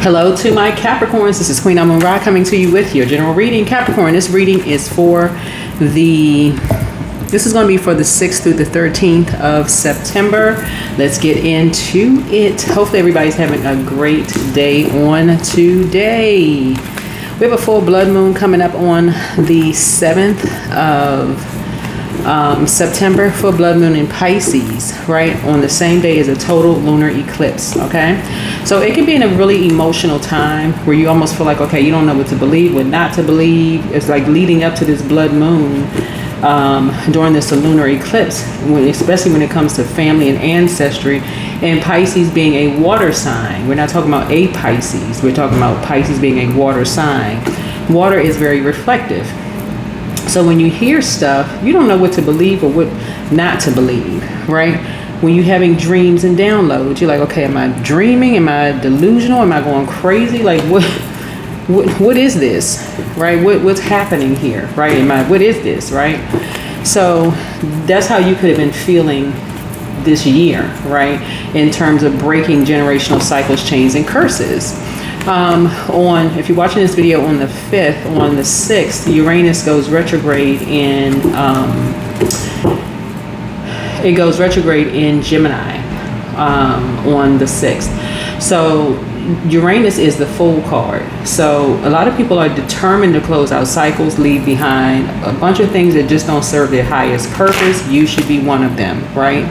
Hello to my Capricorns. This is Queen Amun Ra coming to you with your general reading. Capricorn, this reading is for this is going to be for the 6th through the 13th of September. Let's get into it. Hopefully everybody's having a great day on today. We have a full blood moon coming up on the 7th of September, full blood moon in Pisces, right on the same day as a total lunar eclipse. Okay, so it can be in a really emotional time where you almost feel like, okay, you don't know what to believe, what not to believe. It's like leading up to this blood moon during this lunar eclipse, especially when it comes to family and ancestry, and Pisces being a water sign. We're not talking about a Pisces, we're talking about Pisces being a water sign. Water is very reflective. So when you hear stuff, you don't know what to believe or what not to believe, right? When you're having dreams and downloads, you're like, okay, am I dreaming? Am I delusional? Am I going crazy? Like, what is this, right? What's happening here, right? What is this, right? So that's how you could have been feeling this year, right? In terms of breaking generational cycles, chains, and curses. If you're watching this video on the 5th, on the 6th, Uranus goes retrograde in Gemini on the 6th. So Uranus is the Fool card. So a lot of people are determined to close out cycles, leave behind a bunch of things that just don't serve their highest purpose. You should be one of them, right?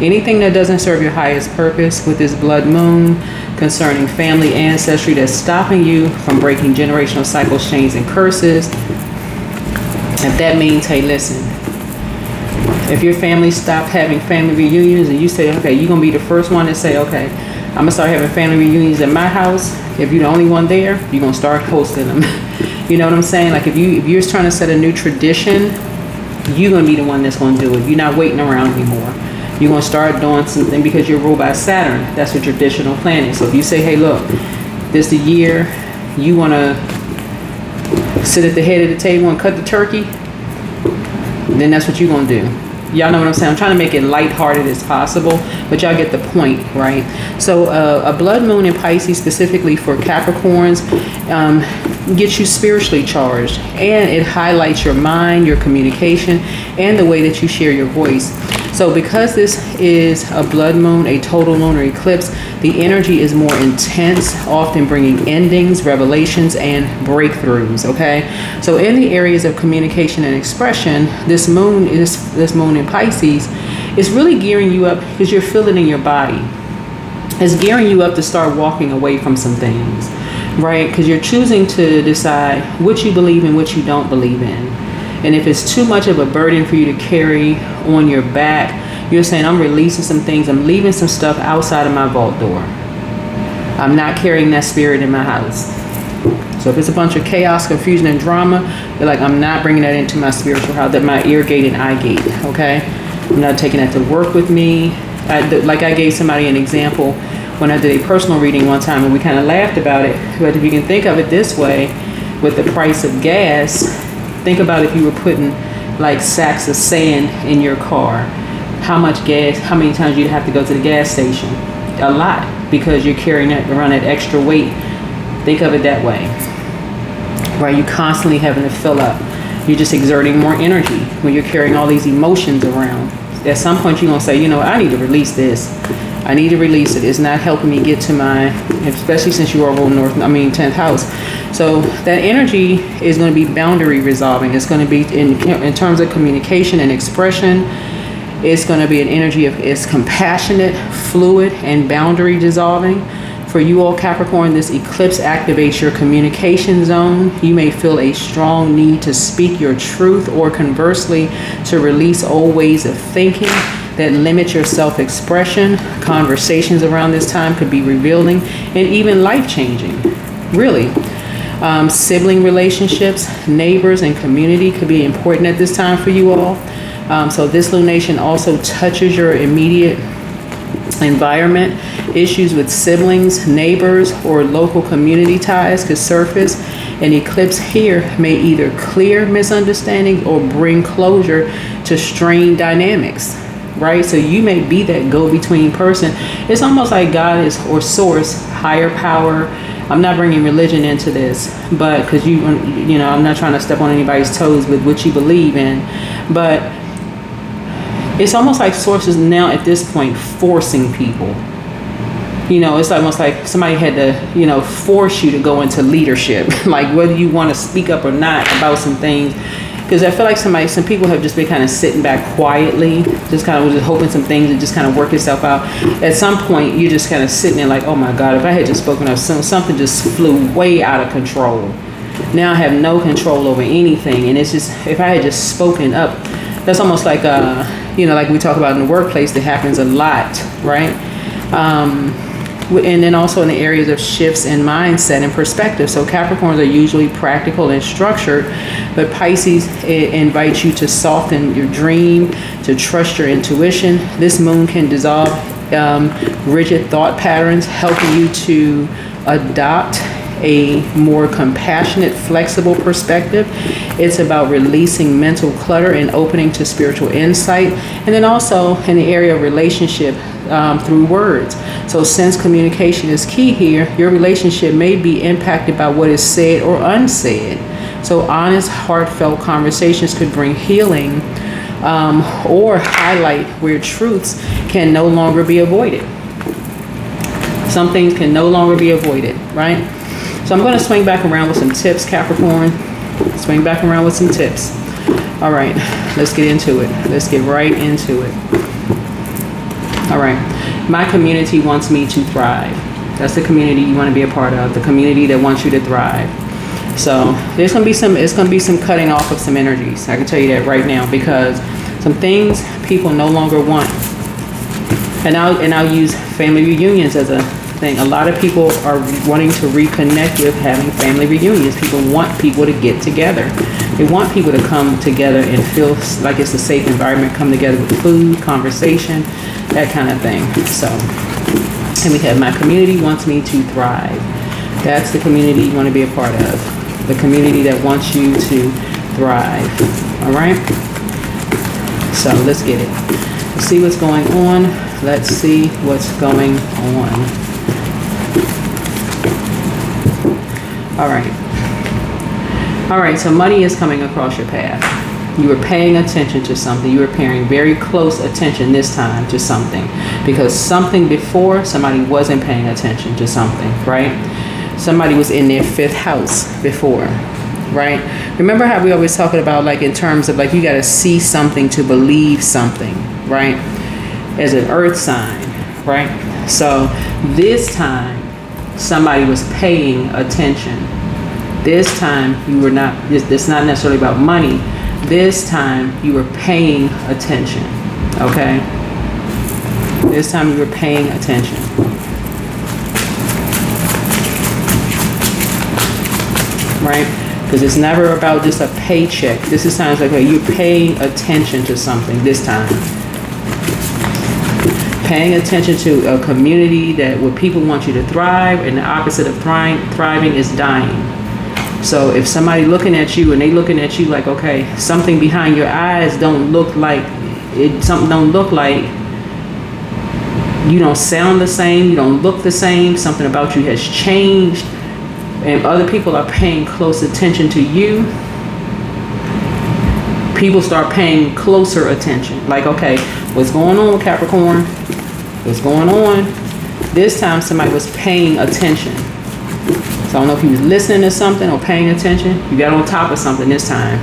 Anything that doesn't serve your highest purpose with this blood moon concerning family ancestry that's stopping you from breaking generational cycles, chains, and curses. If that means, hey, listen, if your family stopped having family reunions and you say, okay, you're going to be the first one to say, okay, I'm going to start having family reunions at my house. If you're the only one there, you're going to start hosting them. You know what I'm saying? Like if you're trying to set a new tradition, you're going to be the one that's going to do it. You're not waiting around anymore. You're going to start doing something because you're ruled by Saturn. That's your traditional planning. So if you say, hey, look, this is the year you want to sit at the head of the table and cut the turkey, then that's what you're going to do. Y'all know what I'm saying? I'm trying to make it lighthearted as possible, but y'all get the point, right? So a blood moon in Pisces, specifically for Capricorns, gets you spiritually charged, and it highlights your mind, your communication, and the way that you share your voice. So because this is a blood moon, a total lunar eclipse, the energy is more intense, often bringing endings, revelations, and breakthroughs, okay? So in the areas of communication and expression, this moon in Pisces is really gearing you up because you're feeling it in your body. It's gearing you up to start walking away from some things, right? Because you're choosing to decide what you believe and what you don't believe in. And if it's too much of a burden for you to carry on your back, you're saying, I'm releasing some things. I'm leaving some stuff outside of my vault door. I'm not carrying that spirit in my house. So if it's a bunch of chaos, confusion, and drama, you're like, I'm not bringing that into my spiritual house, that my ear gate and eye gate, okay? I'm not taking that to work with me. Like I gave somebody an example when I did a personal reading one time, and we kind of laughed about it. But if you can think of it this way, with the price of gas, think about if you were putting like sacks of sand in your car. How much gas, how many times you'd have to go to the gas station? A lot, because you're carrying around that extra weight. Think of it that way. Right? You constantly having to fill up. You're just exerting more energy when you're carrying all these emotions around. At some point you're going to say, you know, I need to release this. I need to release it. It's not helping me get to my, especially since you are 10th house. So that energy is going to be boundary resolving. It's going to be in terms of communication and expression. It's going to be an energy of it's compassionate, fluid, and boundary dissolving. For you all Capricorn, this eclipse activates your communication zone. You may feel a strong need to speak your truth, or conversely, to release old ways of thinking that limit your self-expression. Conversations around this time could be revealing and even life-changing, really. Sibling relationships, neighbors, and community could be important at this time for you all. So this lunation also touches your immediate environment. Issues with siblings, neighbors, or local community ties could surface. An eclipse here may either clear misunderstandings or bring closure to strained dynamics, right? So you may be that go-between person. It's almost like God is, or source, higher power, I'm not bringing religion into this, but because I'm not trying to step on anybody's toes with what you believe in, but it's almost like sources now at this point forcing people. It's almost like somebody had to, force you to go into leadership, like whether you want to speak up or not about some things. Because I feel like some people have just been kind of sitting back quietly, just kind of just hoping some things would just kind of work itself out. At some point, you're just kind of sitting there like, oh my God, if I had just spoken up, something just flew way out of control. Now I have no control over anything. And it's just, if I had just spoken up, that's almost like, like we talk about in the workplace, that happens a lot, right? And then also in the areas of shifts in mindset and perspective. So Capricorns are usually practical and structured, but Pisces, it invites you to soften your dream, to trust your intuition. This moon can dissolve rigid thought patterns, helping you to adopt a more compassionate, flexible perspective. It's about releasing mental clutter and opening to spiritual insight. And then also in the area of relationship, through words. So since communication is key here, your relationship may be impacted by what is said or unsaid. So honest, heartfelt conversations could bring healing, or highlight where truths can no longer be avoided. Some things can no longer be avoided, right? So I'm going to swing back around with some tips, Capricorn. Swing back around with some tips. All right, let's get into it. Let's get right into it. All right, my community wants me to thrive. That's the community you want to be a part of, the community that wants you to thrive. So it's going to be some cutting off of some energies. I can tell you that right now, because some things people no longer want. And I'll use family reunions as a thing. A lot of people are wanting to reconnect with having family reunions. People want people to get together. They want people to come together and feel like it's a safe environment, come together with food, conversation, that kind of thing. So, and we have my community wants me to thrive. That's the community you want to be a part of. The community that wants you to thrive. All right? So let's get it. Let's see what's going on. Let's see what's going on. All right. All right, so money is coming across your path. You are paying attention to something. You are paying very close attention this time to something, because something before, somebody wasn't paying attention to something, right? Somebody was in their fifth house before, right? Remember how we always talking about, like, in terms of, like, you got to see something to believe something, right? As an earth sign, right? So this time, somebody was paying attention. This time, you were not, it's not necessarily about money. This time, you were paying attention, okay? This time, you were paying attention. Right? Because it's never about just a paycheck. This is times like, you're paying attention to something this time. Paying attention to a community where people want you to thrive, and the opposite of thriving is dying. So if somebody looking at you and they looking at you like, okay, something behind your eyes don't look like it, something don't look like, you don't sound the same, you don't look the same, something about you has changed, and other people are paying close attention to you, people start paying closer attention. Like, okay, what's going on, Capricorn? What's going on? This time somebody was paying attention. So I don't know if you was listening to something or paying attention. You got on top of something this time.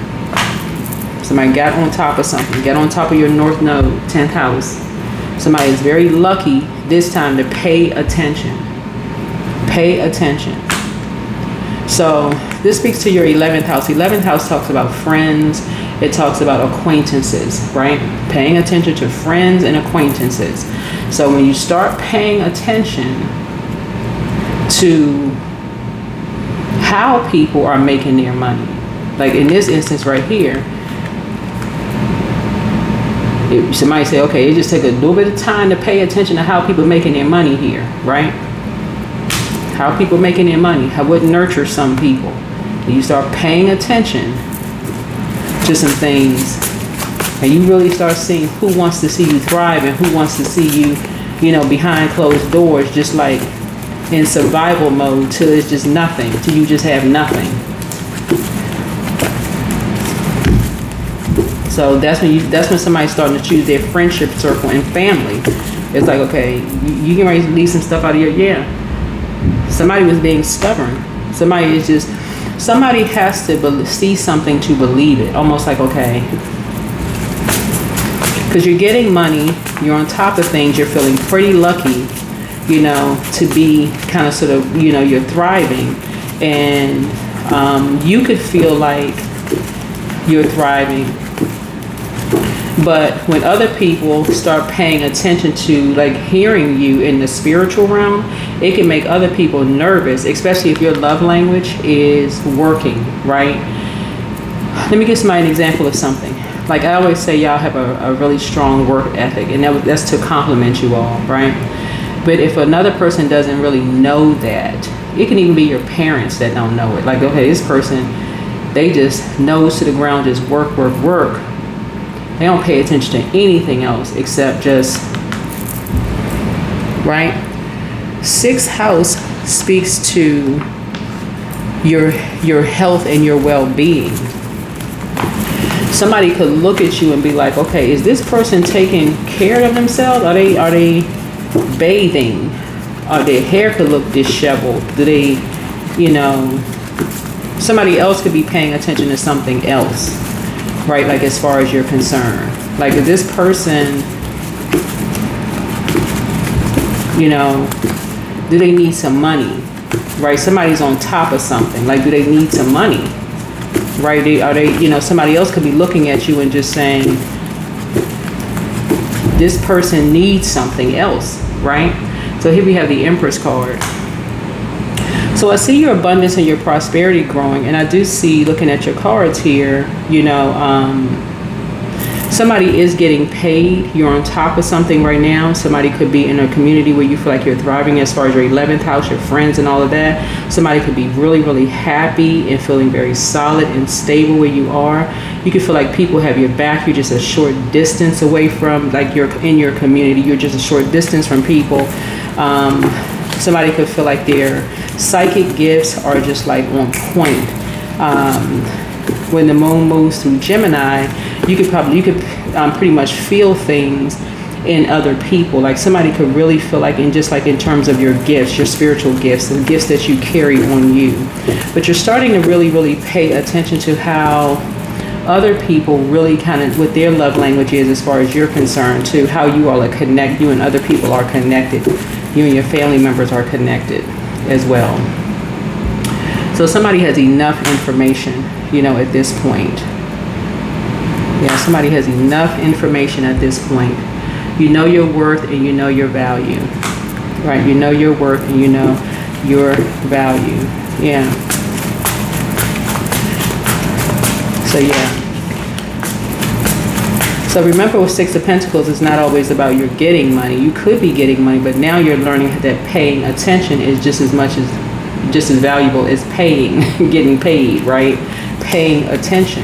Somebody got on top of something. Got on top of your North Node, 10th house. Somebody is very lucky this time to pay attention. Pay attention. So this speaks to your 11th house. 11th house talks about friends. It talks about acquaintances, right? Paying attention to friends and acquaintances. So when you start paying attention to how people are making their money, like in this instance right here, if somebody say, okay, it just take a little bit of time to pay attention to how people making their money here, right? How people making their money, how would nurture some people. And you start paying attention to some things, and you really start seeing who wants to see you thrive and who wants to see you, behind closed doors, just like in survival mode till it's just nothing, till you just have nothing. So that's when somebody's starting to choose their friendship circle and family. It's like, okay, you can leave some stuff out of somebody was being stubborn. Somebody has to see something to believe it. Almost like, okay, because you're getting money, you're on top of things, you're feeling pretty lucky, to be kind of sort of, you're thriving, and you could feel like you're thriving. But when other people start paying attention to like hearing you in the spiritual realm, it can make other people nervous, especially if your love language is working, right? Let me give somebody an example of something. Like I always say, y'all have a really strong work ethic, and that's to compliment you all, right? But if another person doesn't really know that, it can even be your parents that don't know it. Like, okay, this person, they just nose to the ground, just work, work, work. They don't pay attention to anything else except just, right? 6th house speaks to your health and your well-being. Somebody could look at you and be like, okay, is this person taking care of themselves? Are they bathing? Or their hair could look disheveled? Do they, somebody else could be paying attention to something else. Right, like as far as you're concerned. Like if this person, do they need some money? Right, somebody's on top of something. Like, do they need some money? Right, are they, somebody else could be looking at you and just saying, this person needs something else, right? So here we have the Empress card. So I see your abundance and your prosperity growing, and I do see, looking at your cards here, somebody is getting paid. You're on top of something right now. Somebody could be in a community where you feel like you're thriving as far as your 11th house, your friends and all of that. Somebody could be really, really happy and feeling very solid and stable where you are. You could feel like people have your back. You're just a short distance away from, like you're in your community. You're just a short distance from people. Somebody could feel like their psychic gifts are just like on point. When the moon moves through Gemini, you could pretty much feel things in other people. Like somebody could really feel like in terms of your gifts, your spiritual gifts, the gifts that you carry on you. But you're starting to really, really pay attention to how other people really kind of, what their love language is as far as you're concerned, to how you all are connected, you and other people are connected. You and your family members are connected as well. So somebody has enough information, at this point. Yeah, somebody has enough information at this point. You know your worth and you know your value. Right? You know your worth and you know your value. Yeah. So yeah. So remember, with 6 of Pentacles, it's not always about you're getting money. You could be getting money, but now you're learning that paying attention is just as valuable as paying, getting paid, right? Paying attention.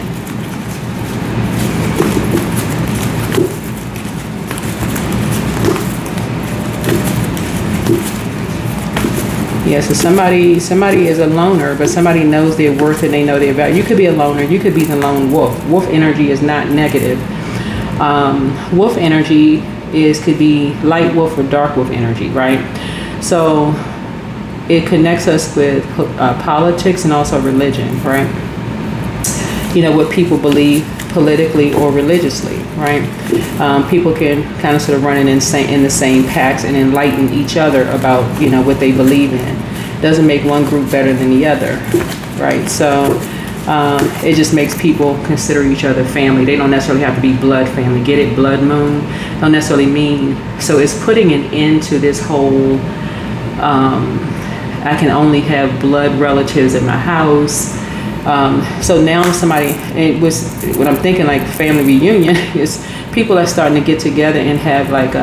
Yeah, so somebody is a loner, but somebody knows their worth and they know their value. You could be a loner. You could be the lone wolf. Wolf energy is not negative. Wolf energy could be light wolf or dark wolf energy, right? So it connects us with politics and also religion, right? What people believe politically or religiously, right? People can kind of sort of run in the same packs and enlighten each other about, what they believe in. Doesn't make one group better than the other, right? So it just makes people consider each other family. They don't necessarily have to be blood family. Get it? Blood moon don't necessarily mean. So it's putting an end to this whole I can only have blood relatives in my house. So now when I'm thinking like family reunion, is people are starting to get together and have like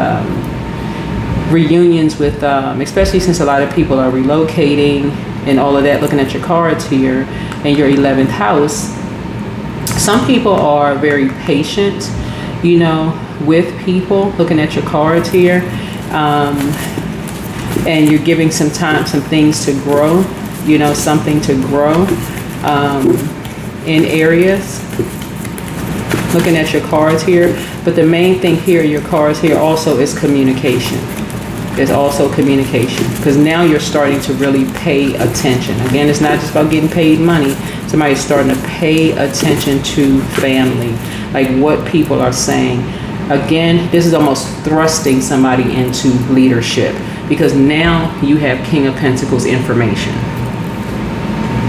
reunions with, especially since a lot of people are relocating and all of that. Looking at your cards here and your 11th house, some people are very patient, with people. Looking at your cards here, and you're giving some time, some things to grow, you know, something to grow in areas. Looking at your cards here, but the main thing here, your cards here also is communication. It's also communication, because now you're starting to really pay attention. Again, it's not just about getting paid money. Somebody's starting to pay attention to family, like what people are saying. Again, this is almost thrusting somebody into leadership, because now you have King of Pentacles information.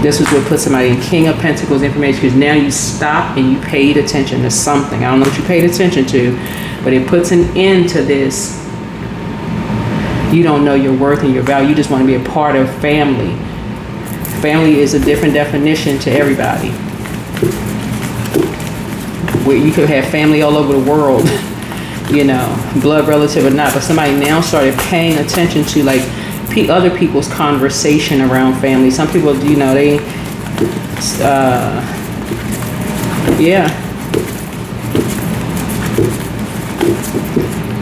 This was what put somebody in King of Pentacles information, because now you stop and you paid attention to something. I don't know what you paid attention to, but it puts an end to this. You don't know your worth and your value. You just want to be a part of family. Family is a different definition to everybody. Where you could have family all over the world, you know, blood relative or not, but somebody now started paying attention to like other people's conversation around family. Some people, you know, they,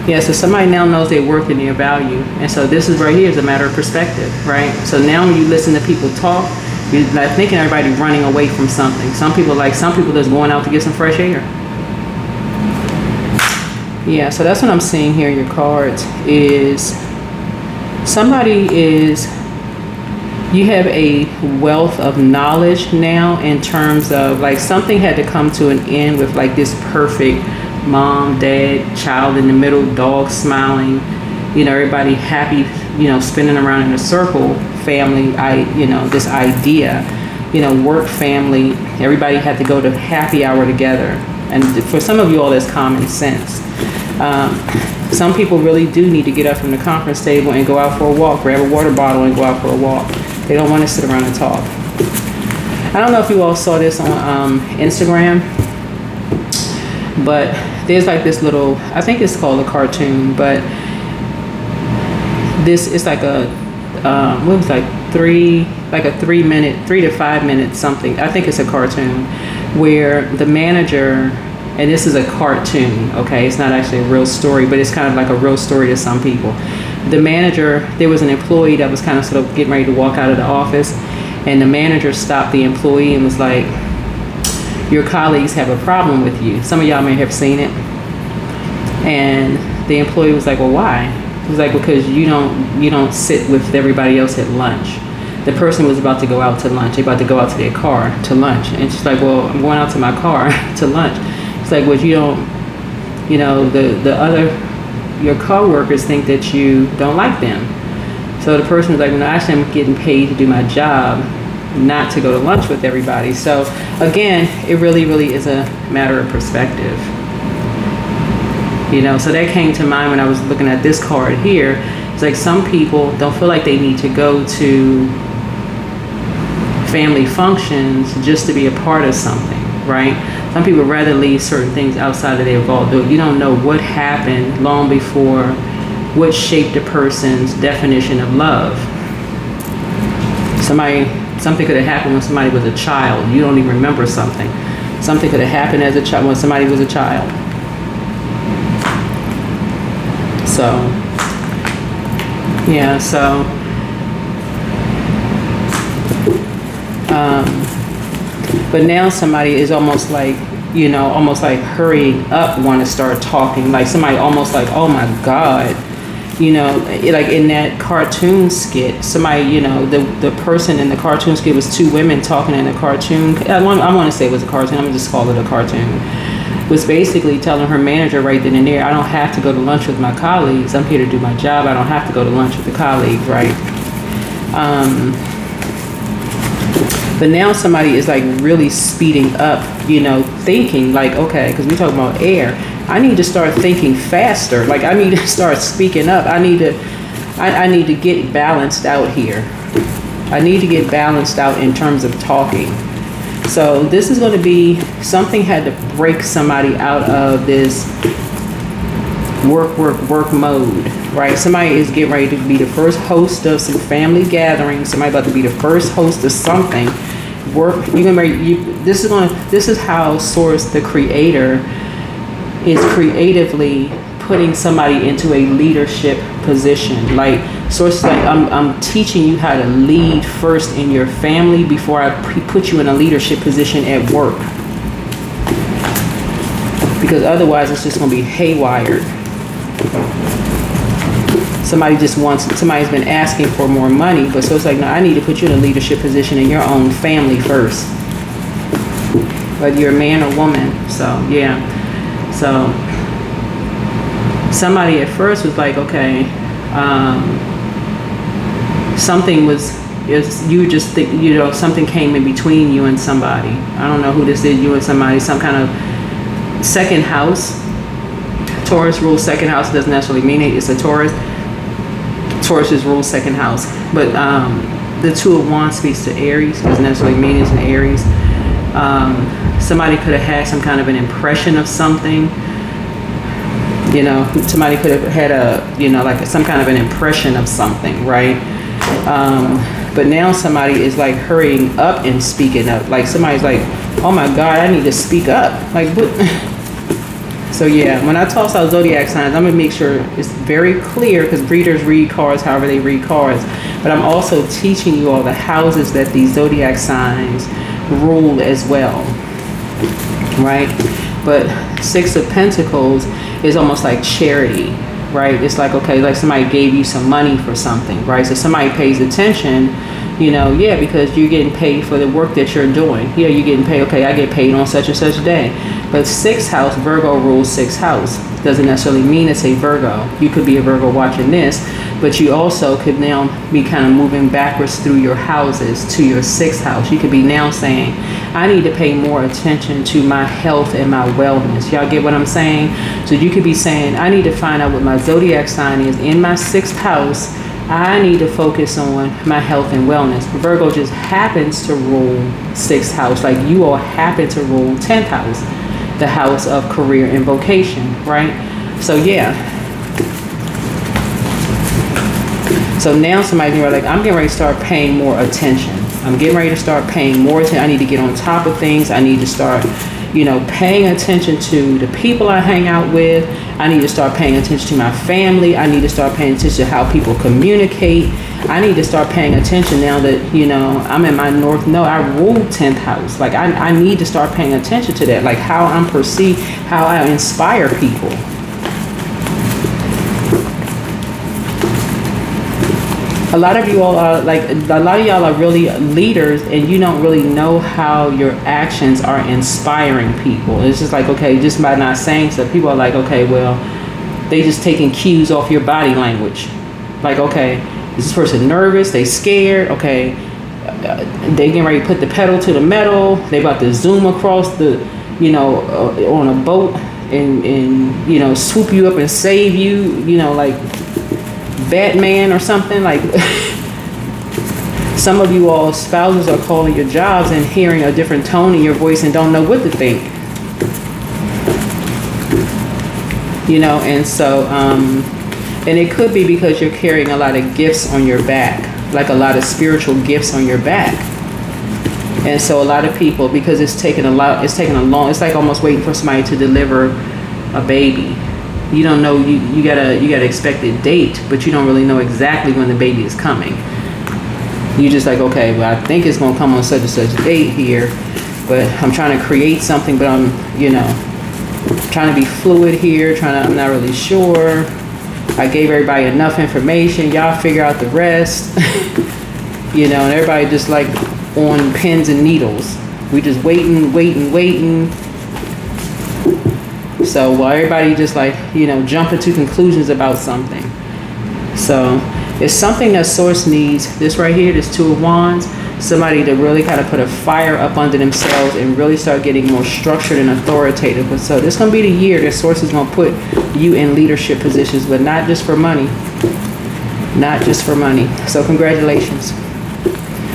yeah, so somebody now knows their worth and their value. And so this is right here is a matter of perspective, right? So now when you listen to people talk, you're not thinking everybody running away from something. Some people just going out to get some fresh air. Yeah, so that's what I'm seeing here in your cards is you have a wealth of knowledge now, in terms of like something had to come to an end with like this perfect mom, dad, child in the middle, dog smiling, you know, everybody happy, you know, spinning around in a circle, family, this idea, you know, work, family, everybody had to go to happy hour together. And for some of you all, that's common sense. Some people really do need to get up from the conference table and go out for a walk, grab a water bottle and go out for a walk. They don't want to sit around and talk. I don't know if you all saw this on Instagram, but there's like this little, I think it's called a cartoon, but this is like a, what was like 3 to 5 minutes something. I think it's a cartoon where the manager, and this is a cartoon, okay? It's not actually a real story, but it's kind of like a real story to some people. The manager, there was an employee that was kind of sort of getting ready to walk out of the office, and the manager stopped the employee and was like, your colleagues have a problem with you. Some of y'all may have seen it. And the employee was like, well, why? He was like, because you don't sit with everybody else at lunch. The person was about to go out to lunch. They're about to go out to their car to lunch. And she's like, well, I'm going out to my car to lunch. It's like, well, you don't, you know, your co-workers think that you don't like them. So the person was like, well, no, actually I'm getting paid to do my job, not to go to lunch with everybody. So again, it really, really is a matter of perspective. You know, so that came to mind when I was looking at this card here. It's like some people don't feel like they need to go to family functions just to be a part of something, right? Some people rather leave certain things outside of their vault. You don't know what happened long before, what shaped a person's definition of love. Something could have happened when somebody was a child. You don't even remember something. Something could have happened as a child when somebody was a child. So, yeah, so, but now somebody is almost like, you know, almost like hurrying up, want to start talking. Like somebody almost like, oh my God, you know, like in that cartoon skit, somebody, you know, the person in the cartoon skit was two women talking in a cartoon. I want to say it was a cartoon. I'm going to just call it a cartoon. Was basically telling her manager right then and there, I don't have to go to lunch with my colleagues. I'm here to do my job. I don't have to go to lunch with the colleagues, right? But now somebody is like really speeding up, you know, thinking like, okay, because we're talking about air. I need to start thinking faster. Like I need to start speaking up. I need to get balanced out here. I need to get balanced out in terms of talking. So this is going to be, something had to break somebody out of this work mode, right? Somebody is getting ready to be the first host of some family gatherings. Somebody about to be the first host of something. This is how Source, the creator, is creatively putting somebody into a leadership position. Like So it's like I'm teaching you how to lead first in your family before I put you in a leadership position at work. Because otherwise it's just going to be haywired. Somebody's been asking for more money, but so it's like, no, I need to put you in a leadership position in your own family first. Whether you're a man or woman. So, yeah. So, somebody at first was like, okay, something something came in between you and somebody. I don't know who this is, you and somebody, some kind of second house. Taurus rules second house, doesn't necessarily mean it's a Taurus. Taurus is rules second house. But the Two of Wands speaks to Aries, doesn't necessarily mean it's an Aries. Somebody could have had some kind of an impression of something. You know, somebody could have had some kind of an impression of something, right? But now somebody is like hurrying up and speaking up. Like somebody's like, oh my God, I need to speak up. Like, what? So yeah, when I toss out zodiac signs, I'm gonna make sure it's very clear, because readers read cards however they read cards. But I'm also teaching you all the houses that these zodiac signs rule as well, right? But Six of Pentacles is almost like charity, right? It's like, okay, like somebody gave you some money for something, right? So somebody pays attention, you know, yeah, because you're getting paid for the work that you're doing. Yeah, you're getting paid, okay, I get paid on such and such day. But sixth house, Virgo rules sixth house. Doesn't necessarily mean it's a Virgo. You could be a Virgo watching this, but you also could now be kind of moving backwards through your houses to your sixth house. You could be now saying, I need to pay more attention to my health and my wellness. Y'all get what I'm saying? So you could be saying, I need to find out what my zodiac sign is in my sixth house. I need to focus on my health and wellness. Virgo just happens to rule sixth house, like you all happen to rule 10th house, the house of career and vocation, right? So yeah. So now somebody's like, I'm getting ready to start paying more attention. I'm getting ready to start paying more attention. I need to get on top of things. I need to start, you know, paying attention to the people I hang out with. I need to start paying attention to my family. I need to start paying attention to how people communicate. I need to start paying attention now that, you know, I'm in my North Node. I rule 10th house. Like, I need to start paying attention to that. Like, how I'm perceived, how I inspire people. A lot of you all are y'all are really leaders, and you don't really know how your actions are inspiring people. It's just like, okay, just by not saying stuff, people are like, okay, well, they just taking cues off your body language. Like, okay, is this person nervous? They scared? Okay, they getting ready to put the pedal to the metal. They about to zoom across the, you know, on a boat and you know, swoop you up and save you. You know, like Batman or something. Like some of you all spouses are calling your jobs and hearing a different tone in your voice and don't know what to think, you know. And so and it could be because you're carrying a lot of gifts on your back, like a lot of spiritual gifts on your back. And so a lot of people, because it's taking a long, it's like almost waiting for somebody to deliver a baby. You don't know, you got a expected date, but you don't really know exactly when the baby is coming. You just like, okay, well, I think it's gonna come on such and such date here, but I'm trying to create something, but I'm, you know, trying to be fluid here, I'm not really sure. I gave everybody enough information, y'all figure out the rest. You know, and everybody just like on pins and needles. We just waiting. So while everybody just like, you know, jumping to conclusions about something. So it's something that Source needs. This right here, this Two of Wands, somebody to really kind of put a fire up under themselves and really start getting more structured and authoritative. But so this is going to be the year that Source is going to put you in leadership positions, but not just for money. Not just for money. So congratulations.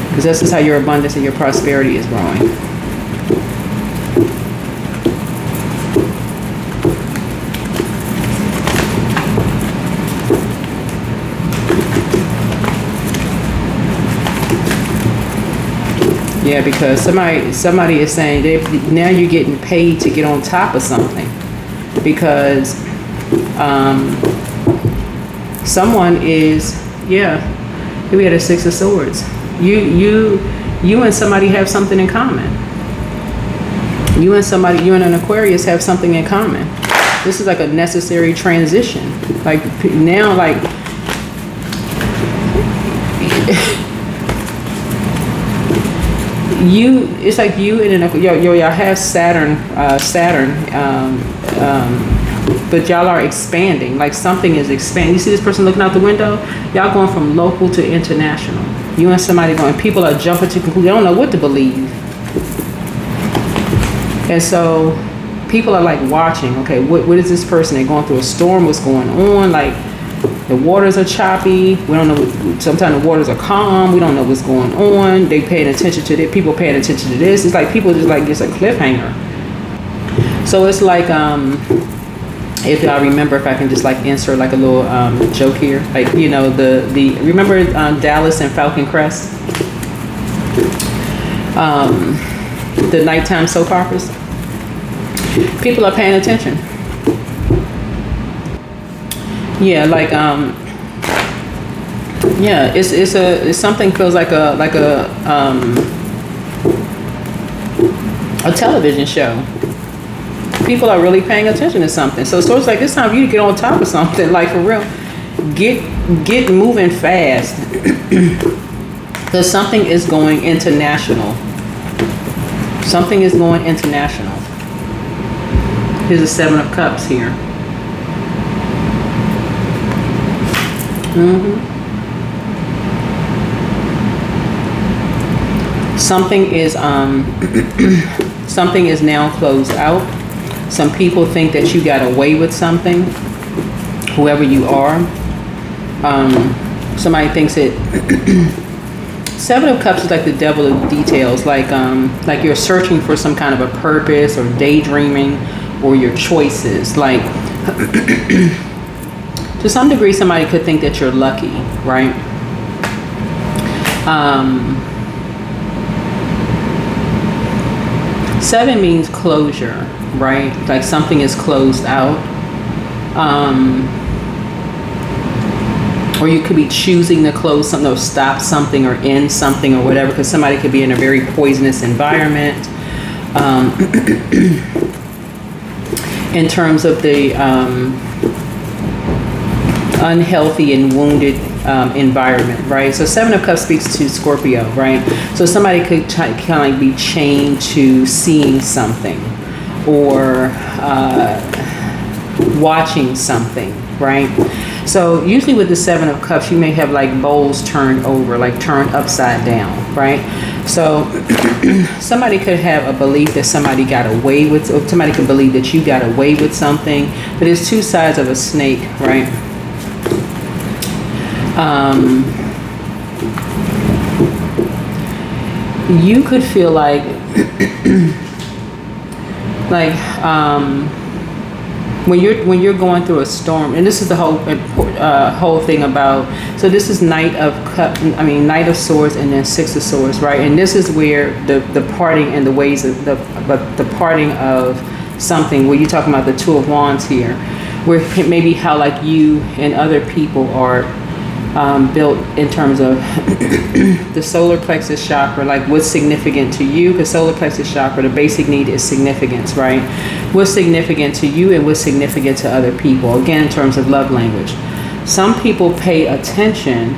Because this is how your abundance and your prosperity is growing. Yeah, because somebody is saying now you're getting paid to get on top of something, because someone is Yeah. Here we had a Six of Swords. You and somebody have something in common. You and an Aquarius have something in common. This is like a necessary transition. Like now, like it's like you and y'all have Saturn, but y'all are expanding. Like something is expanding. You see this person looking out the window? Y'all going from local to international. You and somebody going, people are jumping to conclusions. They don't know what to believe. And so people are like watching, okay, what is this person? They're going through a storm, what's going on? Like the waters are choppy. We don't know, sometimes the waters are calm. We don't know what's going on. They paying attention to it. People paying attention to this. It's like people just like, it's a cliffhanger. So it's like, if I remember, if I can just like insert like a little joke here, like, you know, remember Dallas and Falcon Crest? The nighttime soap operas. People are paying attention. Yeah, like yeah, it's something feels like a television show. People are really paying attention to something. So it's like it's time for you to get on top of something, like for real. Get moving fast. Because something is going international. Something is going international. Here's a Seven of Cups here. Something is something is now closed out. Some people think that you got away with something, whoever you are. Somebody thinks it. Seven of Cups is like the devil of details, like you're searching for some kind of a purpose or daydreaming or your choices. Like to some degree, somebody could think that you're lucky, right? Seven means closure, right? Like something is closed out. Or you could be choosing to close something or stop something or end something or whatever, because somebody could be in a very poisonous environment. In terms of the unhealthy and wounded environment, right? So Seven of Cups speaks to Scorpio, right? So somebody could kind of be chained to seeing something or watching something, right? So usually with the Seven of Cups, you may have like bowls turned over, like turned upside down, right? So somebody could have a belief that somebody got away with, or somebody could believe that you got away with something, but it's two sides of a snake, right? You could feel like, when you're going through a storm, and this is the whole thing about. So this is Knight of Swords, and then Six of Swords, right? And this is where the parting and the ways of the parting of something. Where you're talking about the Two of Wands here, where maybe how like you and other people are built in terms of the solar plexus chakra, like what's significant to you, because solar plexus chakra, the basic need is significance, right? What's significant to you and what's significant to other people, again, in terms of love language. Some people pay attention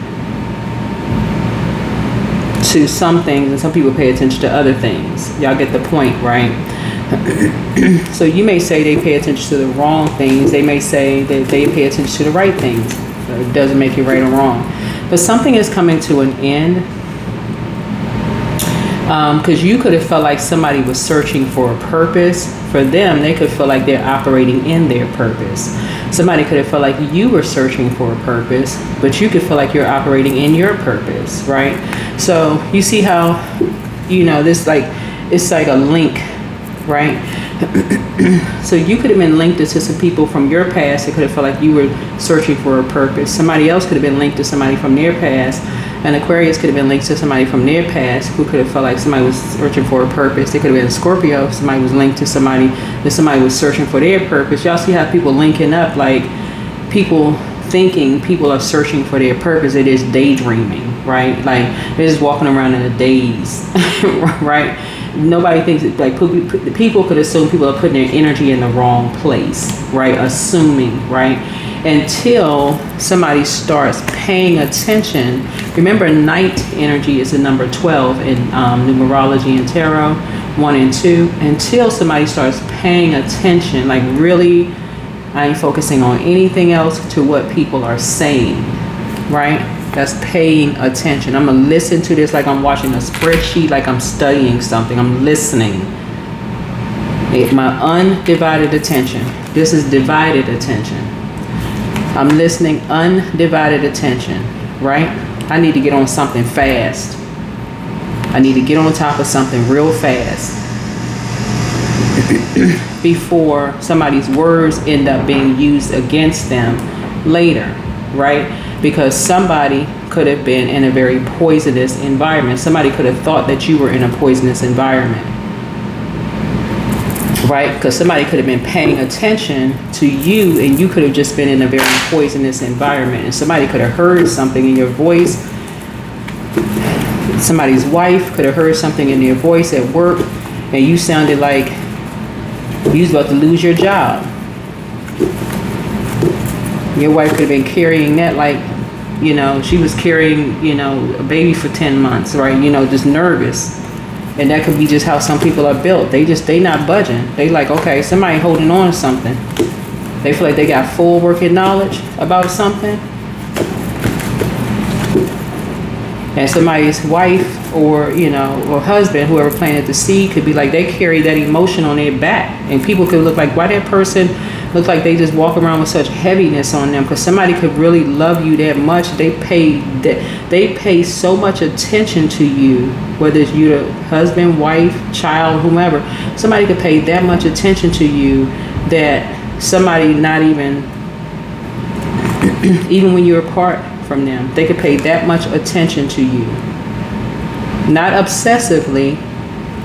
to some things and some people pay attention to other things. Y'all get the point, right? So you may say they pay attention to the wrong things. They may say that they pay attention to the right things. It doesn't make you right or wrong. But something is coming to an end. Because you could have felt like somebody was searching for a purpose. For them, they could feel like they're operating in their purpose. Somebody could have felt like you were searching for a purpose, but you could feel like you're operating in your purpose, right? So you see how, this it's like a link, right? So you could have been linked to some people from your past that could have felt like you were searching for a purpose. Somebody else could have been linked to somebody from their past. An Aquarius could have been linked to somebody from their past who could have felt like somebody was searching for a purpose. They could have been a Scorpio. Somebody was linked to somebody that somebody was searching for their purpose. Y'all see how people linking up, like people thinking people are searching for their purpose. It is daydreaming, right? Like they're just walking around in a daze, right? Nobody thinks that, like, people could assume people are putting their energy in the wrong place, right? Assuming, right? Until somebody starts paying attention. Remember, night energy is the number 12 in numerology and tarot, 1 and 2. Until somebody starts paying attention, like really, I ain't focusing on anything else to what people are saying, right? That's paying attention. I'm gonna listen to this like I'm watching a spreadsheet, like I'm studying something. I'm listening. My undivided attention. This is divided attention. I'm listening, undivided attention, right? I need to get on something fast. I need to get on top of something real fast before somebody's words end up being used against them later, right? Because somebody could have been in a very poisonous environment. Somebody could have thought that you were in a poisonous environment, right? Because somebody could have been paying attention to you and you could have just been in a very poisonous environment. And somebody could have heard something in your voice. Somebody's wife could have heard something in your voice at work and you sounded like you was about to lose your job. Your wife could have been carrying that like, you know, she was carrying, you know, a baby for 10 months, right? You know, just nervous. And that could be just how some people are built. They not budging. They like, okay, somebody holding on to something. They feel like they got full working knowledge about something. And somebody's wife or, you know, or husband, whoever planted the seed, could be like they carry that emotion on their back. And people could look like, why that person look like they just walk around with such heaviness on them? Because somebody could really love you that much. They pay so much attention to you, whether it's you the husband, wife, child, whomever. Somebody could pay that much attention to you that somebody not even when you're apart from them, they could pay that much attention to you. Not obsessively,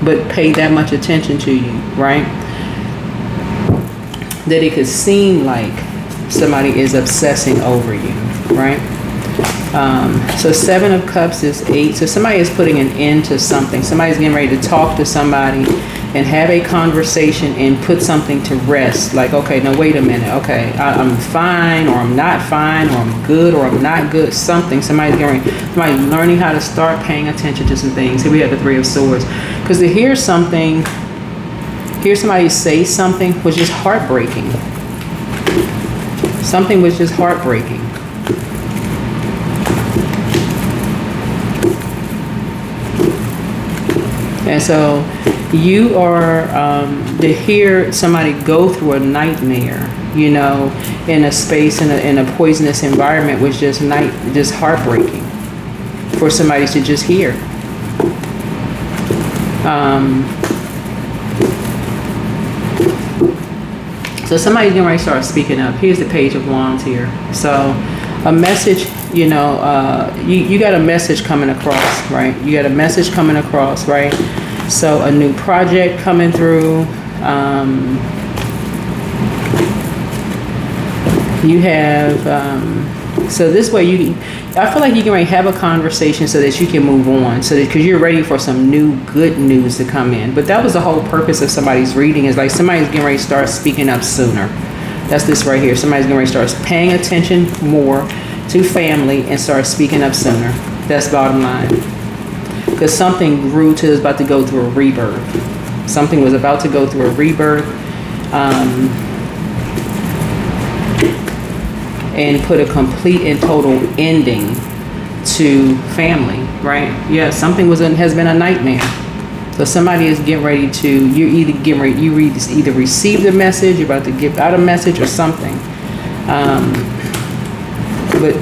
but pay that much attention to you, right? That it could seem like somebody is obsessing over you, right? So 7 of Cups is 8. So somebody is putting an end to something. Somebody's getting ready to talk to somebody and have a conversation and put something to rest. Like, okay, now wait a minute. Okay, I'm fine, or I'm not fine, or I'm good, or I'm not good. Something. Somebody's learning how to start paying attention to some things. Here we have the 3 of Swords. Because to hear something, hear somebody say something was just heartbreaking. Something was just heartbreaking. And so you are, to hear somebody go through a nightmare, you know, in a space, in a poisonous environment was just heartbreaking for somebody to just hear. So somebody's going to start speaking up. Here's the Page of Wands here. So a message, you know, you got a message coming across, right? You got a message coming across, right? So a new project coming through. You have, so this way I feel like you can have a conversation so that you can move on, so that, because you're ready for some new good news to come in. But that was the whole purpose of somebody's reading, is like somebody's getting ready to start speaking up sooner. That's this right here. Somebody's getting ready to start paying attention more to family and start speaking up sooner. That's bottom line. Because something grew to, is about to go through a rebirth. Something was about to go through a rebirth. And put a complete and total ending to family, right? Yeah, something has been a nightmare. So somebody is getting ready to, either receive the message, you're about to give out a message or something. But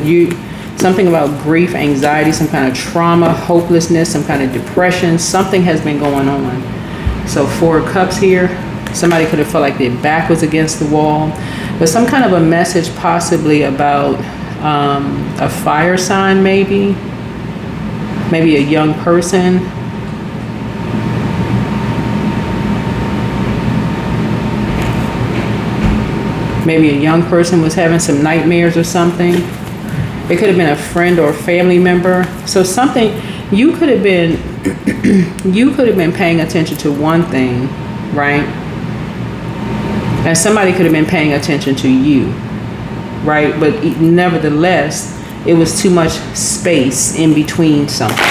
something about grief, anxiety, some kind of trauma, hopelessness, some kind of depression, something has been going on. So 4 of Cups here, somebody could have felt like their back was against the wall. But some kind of a message possibly about a fire sign, maybe a young person. Maybe a young person was having some nightmares or something. It could have been a friend or a family member. So something, you could have been paying attention to one thing, right? And somebody could have been paying attention to you, right? But nevertheless, it was too much space in between something.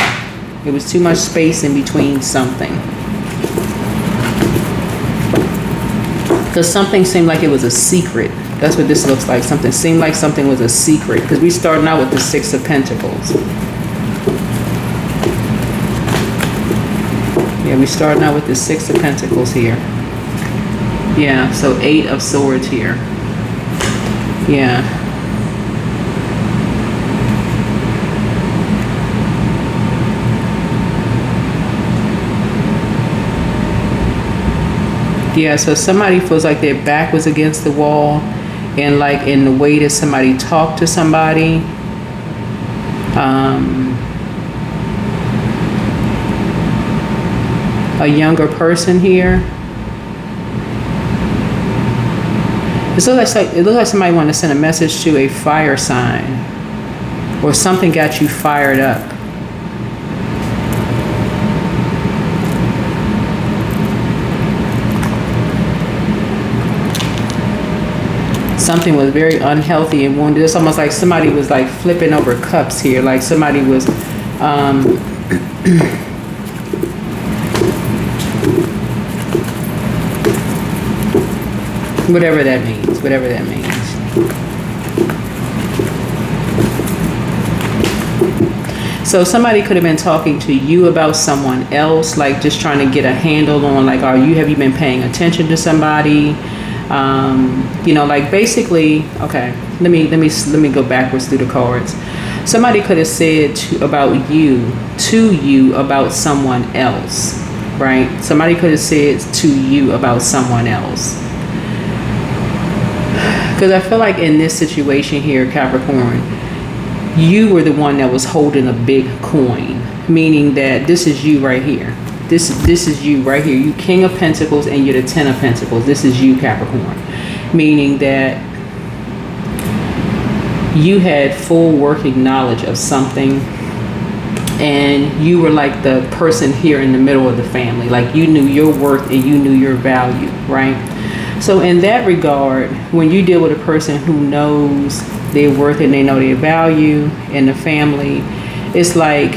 It was too much space in between something. Because something seemed like it was a secret. That's what this looks like. Something seemed like something was a secret. Because we starting out with the Six of Pentacles. Yeah, we starting out with the Six of Pentacles here. Yeah, so Eight of Swords here. Yeah. Yeah, so somebody feels like their back was against the wall, and like in the way that somebody talked to somebody. A younger person here. It looks like somebody wanted to send a message to a fire sign, or something got you fired up. Something was very unhealthy and wounded. It's almost like somebody was like flipping over cups here. Like somebody was, whatever that means, whatever that means. So somebody could have been talking to you about someone else, like just trying to get a handle on like, have you been paying attention to somebody? You know, like basically, okay, let me go backwards through the cards. Somebody could have said to you about someone else, right? Somebody could have said to you about someone else. Because I feel like in this situation here, Capricorn, you were the one that was holding a big coin, meaning that this is you right here. This is you right here. You King of Pentacles and you're the Ten of Pentacles. This is you, Capricorn. Meaning that you had full working knowledge of something, and you were like the person here in the middle of the family. Like you knew your worth and you knew your value, right? So in that regard, when you deal with a person who knows their worth and they know their value in the family, it's like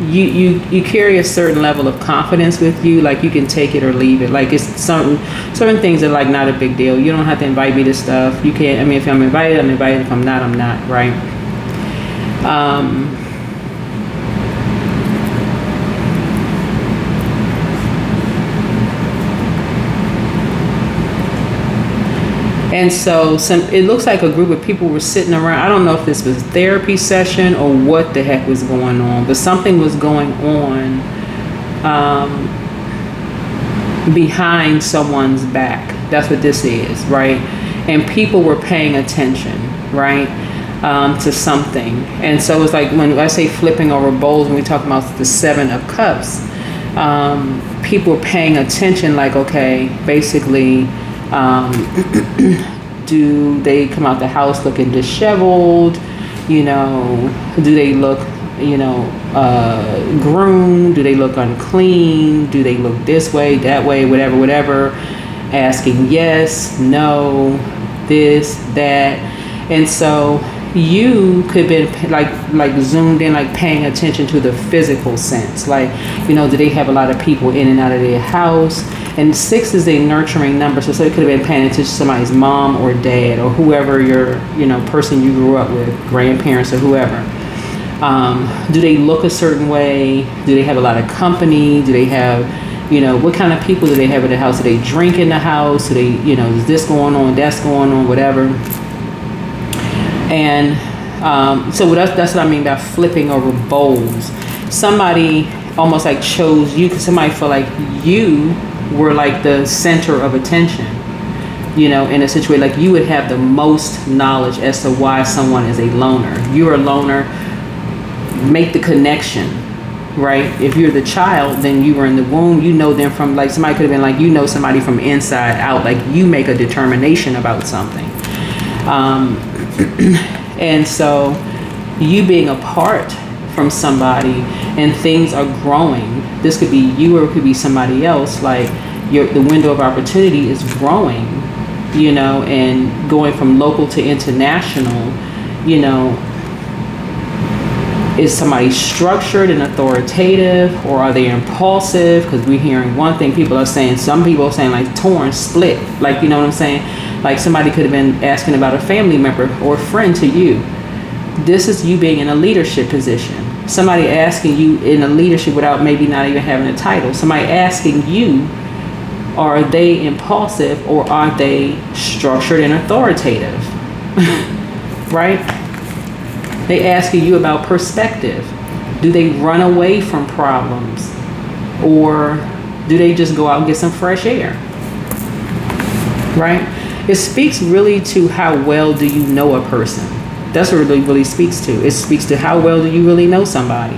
you carry a certain level of confidence with you. Like you can take it or leave it. Like it's certain things are like not a big deal. You don't have to invite me to stuff. You can't, I mean, if I'm invited, I'm invited. If I'm not, I'm not, right? And so it looks like a group of people were sitting around. I don't know if this was a therapy session or what the heck was going on, but something was going on behind someone's back. That's what this is, right? And people were paying attention, right, to something. And so it's like when I say flipping over bowls, when we talk about the Seven of Cups, people were paying attention like, okay, basically, do they come out the house looking disheveled? You know, do they look, groomed? Do they look unclean? Do they look this way, that way, whatever? Asking yes, no, this, that. And so you could be like zoomed in, like paying attention to the physical sense. Like, do they have a lot of people in and out of their house? And 6 is a nurturing number, so it could have been paying attention to somebody's mom or dad or whoever your, person you grew up with, grandparents or whoever. Do they look a certain way? Do they have a lot of company? Do they have, what kind of people do they have in the house? Do they drink in the house? Do they, is this going on, that's going on, whatever? And so that's what I mean by flipping over bowls. Somebody almost like chose you, because somebody felt like you were like the center of attention, in a situation. Like you would have the most knowledge as to why someone is a loner. You're a loner, make the connection, right? If you're the child, then you were in the womb, them from, like somebody could have been like, somebody from inside out, like you make a determination about something. And so you being apart from somebody and things are growing. This could be you or it could be somebody else. Like the window of opportunity is growing, you know, and going from local to international, you know. Is somebody structured and authoritative, or are they impulsive? Because we're hearing one thing, people are saying, some people are saying like torn, split, like, you know what I'm saying? Like somebody could have been asking about a family member or friend to you. This is you being in a leadership position. Somebody asking you in a leadership without maybe not even having a title. Somebody asking you, are they impulsive or are they structured and authoritative? Right? They asking you about perspective. Do they run away from problems? Or do they just go out and get some fresh air? Right? It speaks really to how well do you know a person. That's what it really speaks to. It speaks to how well do you really know somebody.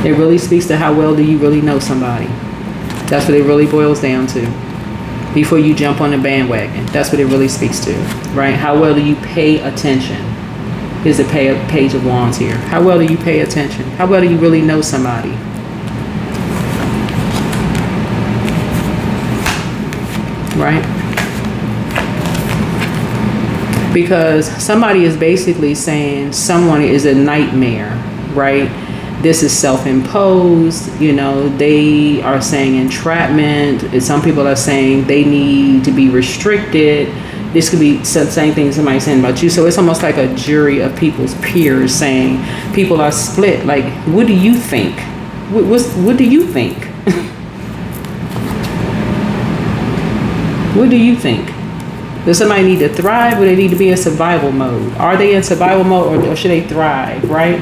It really speaks to how well do you really know somebody. That's what it really boils down to. Before you jump on the bandwagon. That's what it really speaks to, right? How well do you pay attention? Here's a page of wands here. How well do you pay attention? How well do you really know somebody? Right? Because somebody is basically saying someone is a nightmare, right? This is self-imposed, you know, they are saying entrapment. Some people are saying they need to be restricted. This could be the same thing somebody's saying about you. So it's almost like a jury of people's peers saying people are split. Like, what do you think? What do you think? What do you think? Does somebody need to thrive or they need to be in survival mode? Are they in survival mode or should they thrive, right?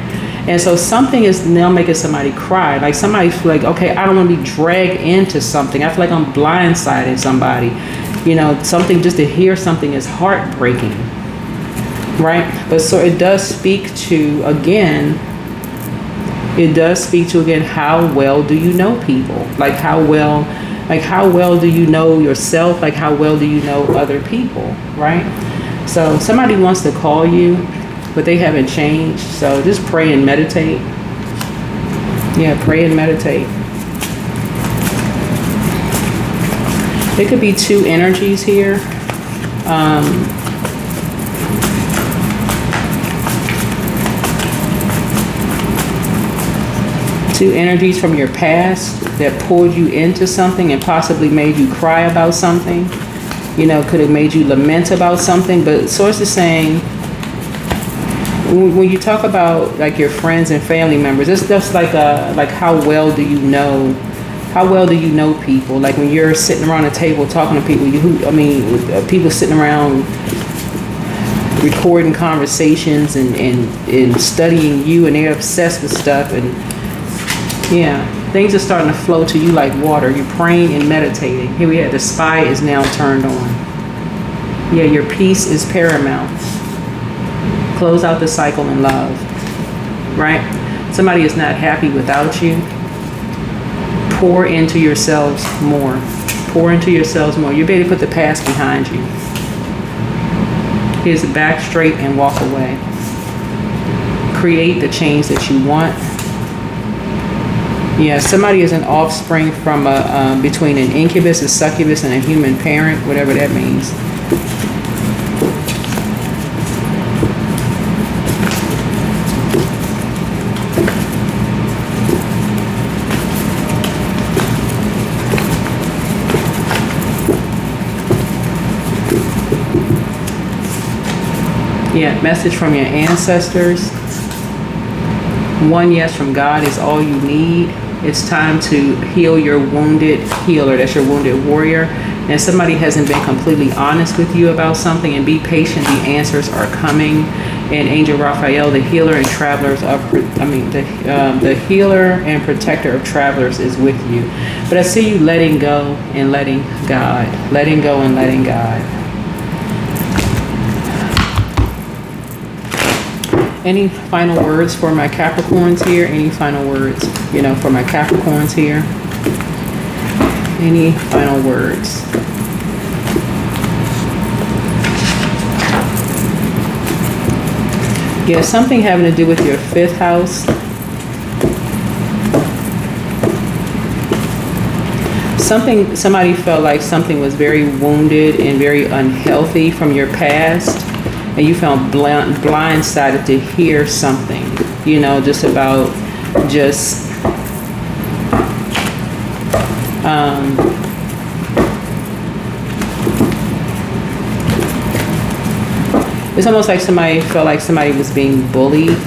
And so something is now making somebody cry. Like somebody's like, okay, I don't want to be dragged into something. I feel like I'm blindsided somebody. You know, something, just to hear something is heartbreaking, right? But so it does speak to, again, how well do you know people? Like how well do you know yourself? Like how well do you know other people, right? So somebody wants to call you, but they haven't changed. So just pray and meditate. Yeah, pray and meditate. There could be two energies here. Two energies from your past that pulled you into something and possibly made you cry about something. You know, could have made you lament about something. But Source is saying, when you talk about like your friends and family members, it's just like how well do you know? How well do you know people? Like when you're sitting around a table talking to people, people sitting around recording conversations and studying you, and they're obsessed with stuff, and yeah, things are starting to flow to you like water. You're praying and meditating. Here we have the spy is now turned on. Yeah, your peace is paramount. Close out the cycle in love, right? Somebody is not happy without you. Pour into yourselves more. Pour into yourselves more. You're ready to put the past behind you. Here's the back straight and walk away. Create the change that you want. Yeah, somebody is an offspring from between an incubus, a succubus, and a human parent, whatever that means. Yeah, message from your ancestors. One yes from God is all you need. It's time to heal your wounded healer. That's your wounded warrior. And somebody hasn't been completely honest with you about something, and be patient. The answers are coming. And Angel Raphael, the healer and travelers the healer and protector of travelers is with you. But I see you letting go and letting God. Letting go and letting God. Any final words for my Capricorns here? Any final words, for my Capricorns here? Any final words? Yeah, something having to do with your 5th house. Somebody felt like something was very wounded and very unhealthy from your past, and you felt blindsided to hear something, you know, just about just it's almost like somebody felt like somebody was being bullied.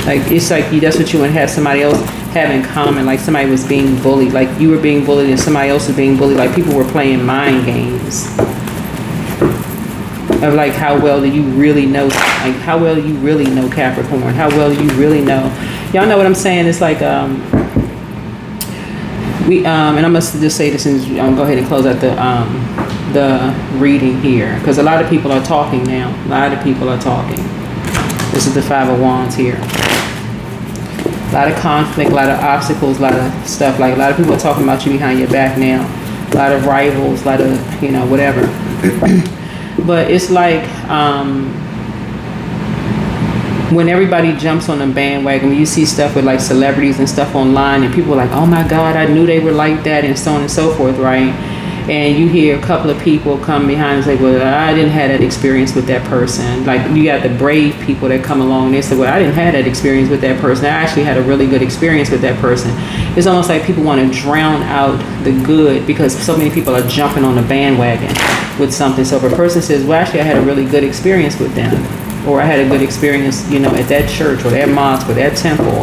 Like, it's like that's what you would have somebody else have in common. Like, somebody was being bullied. Like, you were being bullied and somebody else was being bullied. Like, people were playing mind games. Of like, how well do you really know? Like, how well do you really know Capricorn? How well do you really know? Y'all know what I'm saying? It's like, and I must just say this, and I'm go ahead and close out the reading here, because a lot of people are talking now. A lot of people are talking. This is the 5 of Wands here. A lot of conflict, a lot of obstacles, a lot of stuff. Like, a lot of people are talking about you behind your back now. A lot of rivals, a lot of, you know, whatever. But it's like, when everybody jumps on the bandwagon, when you see stuff with like celebrities and stuff online, and people are like, oh my God, I knew they were like that, and so on and so forth, right? And you hear a couple of people come behind and say, well, I didn't have that experience with that person. Like, you got the brave people that come along and they say, well, I didn't have that experience with that person. I actually had a really good experience with that person. It's almost like people want to drown out the good because so many people are jumping on the bandwagon with something. So if a person says, well, actually, I had a really good experience with them, or I had a good experience, you know, at that church or that mosque or that temple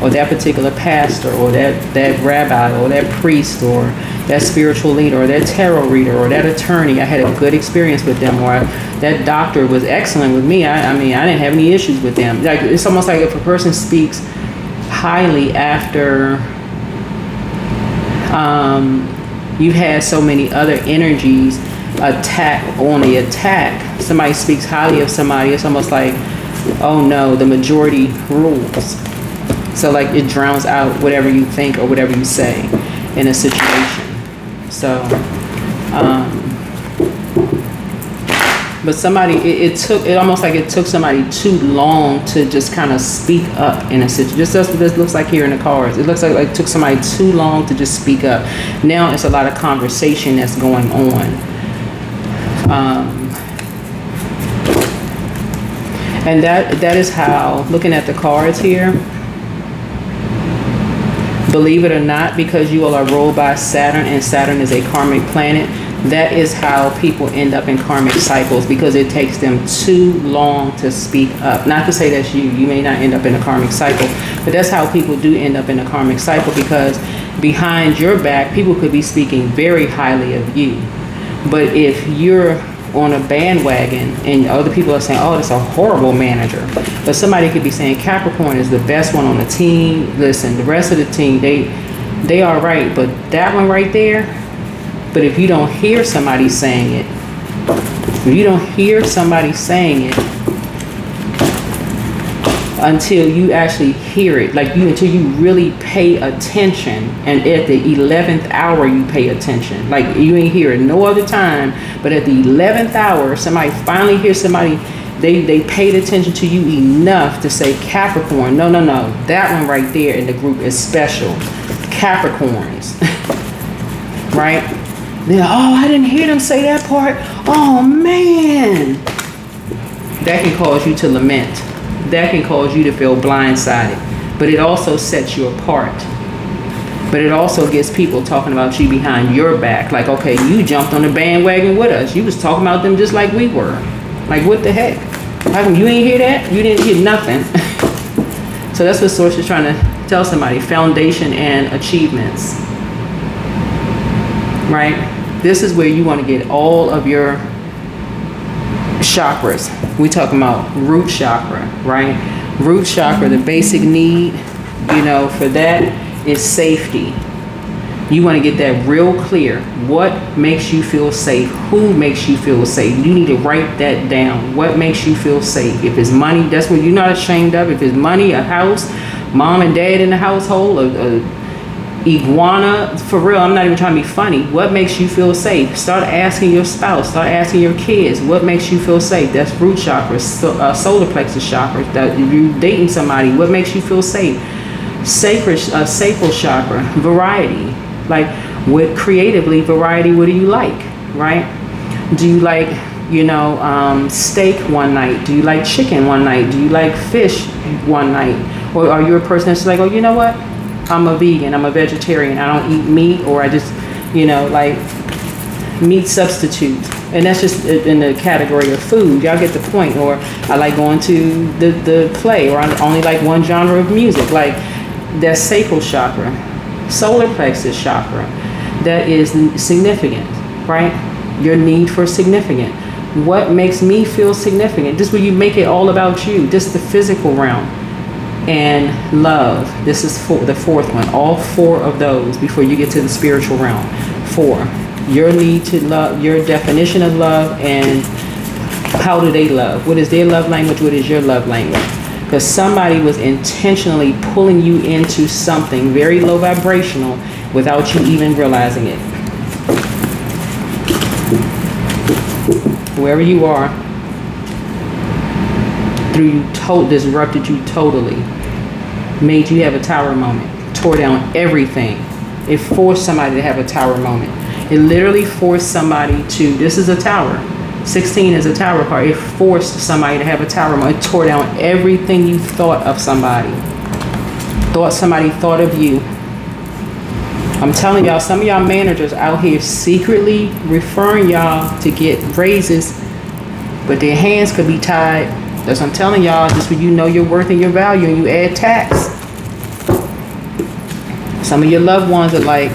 or that particular pastor or that rabbi or that priest or that spiritual leader or that tarot reader or that attorney, I had a good experience with them, or that doctor was excellent with me. I mean, I didn't have any issues with them. Like, it's almost like if a person speaks highly after you've had so many other energies attack, somebody speaks highly of somebody, it's almost like, oh no, the majority rules. So like, it drowns out whatever you think or whatever you say in a situation. So but somebody, it almost like it took somebody too long to just kind of speak up in a situation. Just that's what this looks like here in the cards. It looks like it took somebody too long to just speak up. Now it's a lot of conversation that's going on. And that is how, looking at the cards here, believe it or not, because you all are ruled by Saturn, and Saturn is a karmic planet, that is how people end up in karmic cycles, because it takes them too long to speak up. Not to say that you may not end up in a karmic cycle, but that's how people do end up in a karmic cycle, because behind your back, people could be speaking very highly of you. But if you're on a bandwagon and other people are saying, oh, that's a horrible manager, but somebody could be saying Capricorn is the best one on the team. Listen, the rest of the team, they are right, but that one right there. But if you don't hear somebody saying it, until you actually hear it, until you really pay attention, and at the 11th hour you pay attention. Like, you ain't hear it no other time, but at the 11th hour, somebody finally hears somebody, they paid attention to you enough to say Capricorn. No, that one right there in the group is special. Capricorns. Right? They're, oh, I didn't hear them say that part. Oh man. That can cause you to lament. That can cause you to feel blindsided, but it also sets you apart. But it also gets people talking about you behind your back. Like, okay, you jumped on the bandwagon with us. You was talking about them just like we were. Like, what the heck? How come you ain't hear that? You didn't hear nothing. So that's what Source is trying to tell somebody. Foundation and achievements. Right? This is where you want to get all of your chakras. We talking about root chakra, right? Root chakra, the basic need, for that is safety. You want to get that real clear. What makes you feel safe? Who makes you feel safe? You need to write that down. What makes you feel safe? If it's money, that's what you're not ashamed of. If it's money, a house, mom and dad in the household, Iguana, for real, I'm not even trying to be funny. What makes you feel safe? Start asking your spouse, start asking your kids, what makes you feel safe? That's root chakra, solar plexus chakra. That if you're dating somebody, what makes you feel safe? Sacral chakra, variety. Like, with creatively, variety, what do you like, right? Do you like, steak one night? Do you like chicken one night? Do you like fish one night? Or are you a person that's like, oh, you know what? I'm a vegan, I'm a vegetarian, I don't eat meat, or I just, like meat substitute. And that's just in the category of food. Y'all get the point. Or I like going to the play, or I only like one genre of music. Like, that's sacral chakra, solar plexus chakra. That is significant, right? Your need for significant. What makes me feel significant? This is where you make it all about you. This is the physical realm. And love. This is the fourth one. All four of those before you get to the spiritual realm. 4. Your need to love, your definition of love, and how do they love? What is their love language? What is your love language? Because somebody was intentionally pulling you into something very low vibrational without you even realizing it. Wherever you are, disrupted you totally, made you have a tower moment, tore down everything. It forced somebody to have a tower moment. It literally forced somebody to, this is a tower. 16 is a tower card. It forced somebody to have a tower moment. It tore down everything you thought of somebody. Somebody thought of you. I'm telling y'all, some of y'all managers out here secretly referring y'all to get raises, but their hands could be tied. That's what I'm telling y'all. Just when you know your worth and your value and you add tax. Some of your loved ones are like,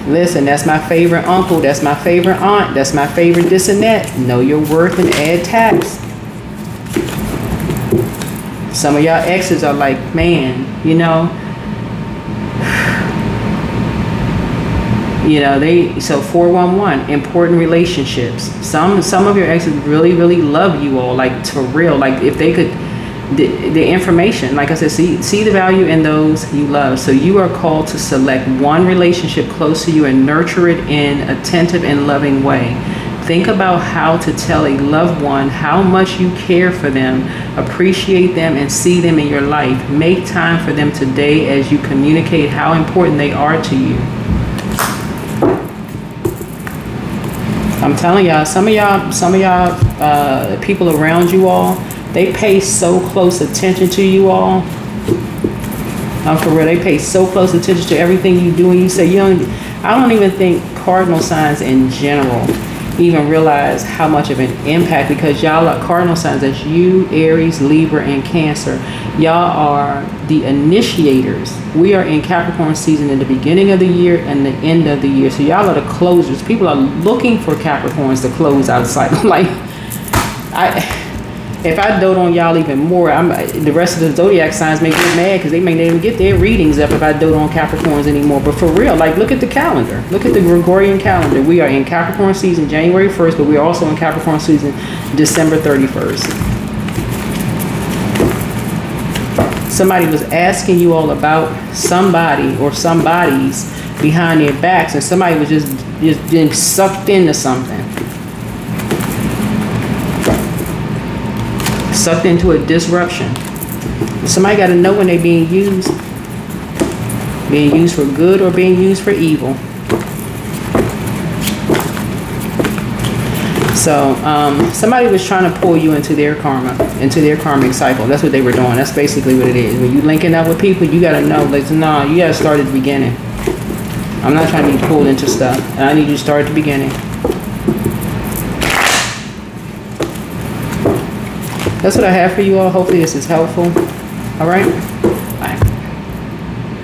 listen, that's my favorite uncle, that's my favorite aunt, that's my favorite this and that. Know your worth and add tax. Some of y'all exes are like, man, so 411, important relationships. Some of your exes really, really love you all, like, for real. Like, if they could, the information, like I said, see the value in those you love. So you are called to select one relationship close to you and nurture it in an attentive and loving way. Think about how to tell a loved one how much you care for them, appreciate them, and see them in your life. Make time for them today as you communicate how important they are to you. I'm telling y'all, some of y'all people around you all, they pay so close attention to you all. I'm for real, they pay so close attention to everything you do and you say. I don't even think cardinal signs in general even realize how much of an impact, because y'all are cardinal signs. That's you, Aries, Libra, and Cancer. Y'all are the initiators. We are in Capricorn season in the beginning of the year and the end of the year. So y'all are the closers. People are looking for Capricorns to close out the cycle. Like, if I dote on y'all even more, the rest of the zodiac signs may get mad because they may not even get their readings up if I dote on Capricorns anymore. But for real, like, look at the calendar. Look at the Gregorian calendar. We are in Capricorn season January 1st, but we are also in Capricorn season December 31st. Somebody was asking you all about somebody or somebodies behind their backs, and somebody was just getting sucked into something. Sucked into a disruption. Somebody got to know when they're being used for good or being used for evil. So somebody was trying to pull you into their karma, into their karmic cycle. That's what they were doing. That's basically what it is. When you linking up with people, you got to know, like, nah, you got to start at the beginning. I'm not trying to be pulled into stuff, and I need you to start at the beginning. That's what I have for you all. Hopefully this is helpful. All right.